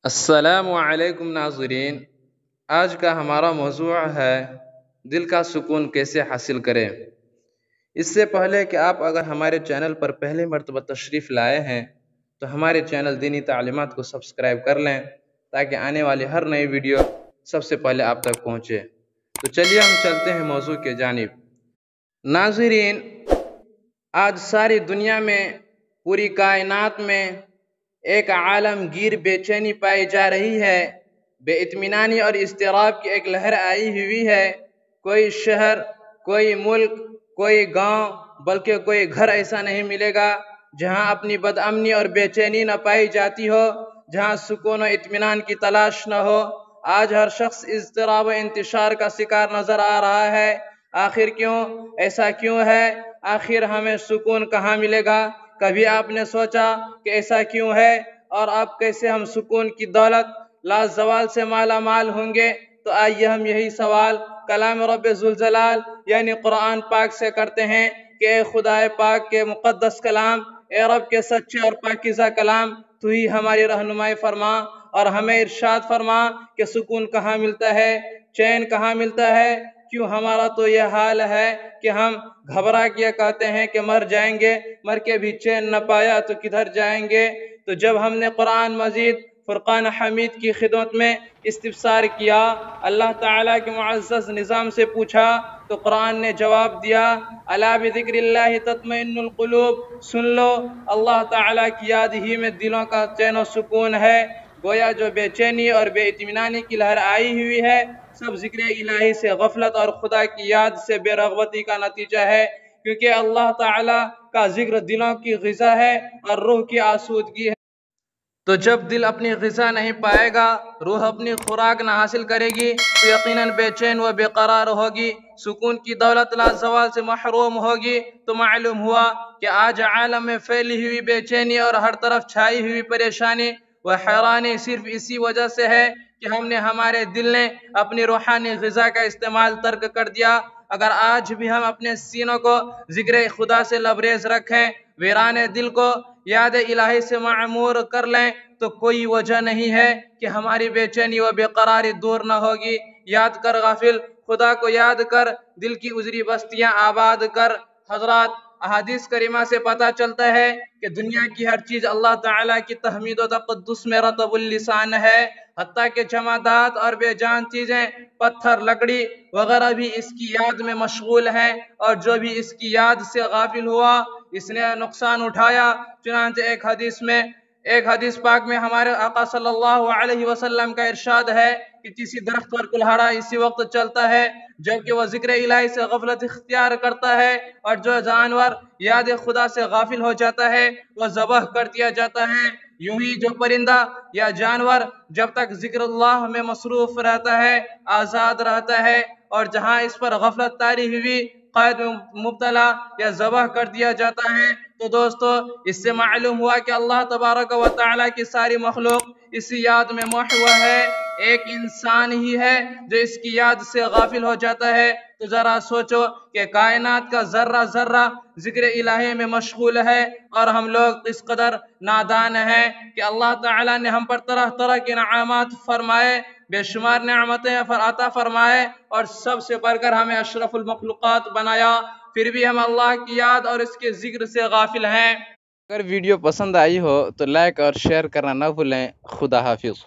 السلام علیکم ناظرین، آج کا ہمارا موضوع ہے دل کا سکون کیسے حاصل کریں۔ اس سے پہلے کہ آپ اگر ہمارے چینل پر پہلی مرتبہ تشریف لائے ہیں تو ہمارے چینل دینی تعلیمات کو سبسکرائب کر لیں تاکہ آنے والی ہر نئی ویڈیو سب سے پہلے آپ تک پہنچے۔ تو چلیے ہم چلتے ہیں موضوع کے جانب۔ ناظرین، آج ساری دنیا میں، پوری کائنات میں ایک عالمگیر بے چینی پائی جا رہی ہے، بے اطمینانی اور اضطراب کی ایک لہر آئی ہوئی ہے۔ کوئی شہر، کوئی ملک، کوئی گاؤں، بلکہ کوئی گھر ایسا نہیں ملے گا جہاں اپنی بد امنی اور بے چینی نہ پائی جاتی ہو، جہاں سکون و اطمینان کی تلاش نہ ہو۔ آج ہر شخص اضطراب و انتشار کا شکار نظر آ رہا ہے۔ آخر کیوں؟ ایسا کیوں ہے؟ آخر ہمیں سکون کہاں ملے گا؟ کبھی آپ نے سوچا کہ ایسا کیوں ہے اور اب کیسے ہم سکون کی دولت لازوال سے مالا مال ہوں گے؟ تو آئیے ہم یہی سوال کلام رب ذوالجلال یعنی قرآن پاک سے کرتے ہیں کہ اے خدائے پاک کے مقدس کلام، اے رب کے سچے اور پاکیزہ کلام، تو ہی ہماری رہنمائی فرما اور ہمیں ارشاد فرما کہ سکون کہاں ملتا ہے، چین کہاں ملتا ہے۔ کیوں ہمارا تو یہ حال ہے کہ ہم گھبرا کے کہتے ہیں کہ مر جائیں گے، مر کے بھی چین نہ پایا تو کدھر جائیں گے؟ تو جب ہم نے قرآن مجید فرقان حمید کی خدمت میں استفسار کیا، اللہ تعالیٰ کے معزز نظام سے پوچھا، تو قرآن نے جواب دیا، الا بذکر اللہ تطمئن القلوب، سن لو، اللہ تعالیٰ کی یاد ہی میں دلوں کا چین و سکون ہے۔ گویا جو بے چینی اور بے اطمینانی کی لہر آئی ہوئی ہے، سب ذکر الہی سے غفلت اور خدا کی یاد سے بے رغبتی کا نتیجہ ہے، کیونکہ اللہ تعالیٰ کا ذکر دلوں کی غذا ہے اور روح کی آسودگی ہے۔ تو جب دل اپنی غذا نہیں پائے گا، روح اپنی خوراک نہ حاصل کرے گی، تو یقیناً بے چین و بے قرار ہوگی، سکون کی دولت لازوال سے محروم ہوگی۔ تو معلوم ہوا کہ آج عالم میں پھیلی ہوئی بے چینی اور ہر طرف چھائی ہوئی پریشانی و حیرانی صرف اسی وجہ سے ہے کہ ہم نے، ہمارے دل نے اپنی روحانی غذا کا استعمال ترک کر دیا۔ اگر آج بھی ہم اپنے سینوں کو ذکر خدا سے لبریز رکھیں، ویران دل کو یاد الہی سے معمور کر لیں، تو کوئی وجہ نہیں ہے کہ ہماری بے چینی و بے قراری دور نہ ہوگی۔ یاد کر غافل، خدا کو یاد کر، دل کی اجری بستیاں آباد کر۔ حضرات، احادیث کریمہ سے پتہ چلتا ہے کہ دنیا کی ہر چیز اللہ تعالیٰ کی تحمید و تقدس میں رطب اللسان ہے، حتیٰ کہ جمادات اور بے جان چیزیں، پتھر، لکڑی وغیرہ بھی اس کی یاد میں مشغول ہیں، اور جو بھی اس کی یاد سے غافل ہوا، اس نے نقصان اٹھایا۔ چنانچہ ایک حدیث پاک میں ہمارے آقا صلی اللہ علیہ وسلم کا ارشاد ہے کہ کسی درخت پر کلہاڑا اسی وقت چلتا ہے جبکہ وہ ذکر الہی سے غفلت اختیار کرتا ہے، اور جو جانور یاد خدا سے غافل ہو جاتا ہے وہ ذبح کر دیا جاتا ہے۔ یوں ہی جو پرندہ یا جانور جب تک ذکر اللہ میں مصروف رہتا ہے آزاد رہتا ہے، اور جہاں اس پر غفلت طاری ہوئی قید میں مبتلا یا ذبح کر دیا جاتا ہے۔ تو دوستو، اس سے معلوم ہوا کہ اللہ تبارک و تعالیٰ کی ساری مخلوق اسی یاد میں محو ہے، ایک انسان ہی ہے جو اس کی یاد سے غافل ہو جاتا ہے۔ تو ذرا سوچو کہ کائنات کا ذرہ ذرہ ذکر الہی میں مشغول ہے، اور ہم لوگ اس قدر نادان ہیں کہ اللہ تعالیٰ نے ہم پر طرح طرح کے انعامات فرمائے، بے شمار نعمتیں عطا فرمائے، اور سب سے بڑھ کر ہمیں اشرف المخلوقات بنایا، پھر بھی ہم اللہ کی یاد اور اس کے ذکر سے غافل ہیں۔ اگر ویڈیو پسند آئی ہو تو لائک اور شیئر کرنا نہ بھولیں۔ خدا حافظ۔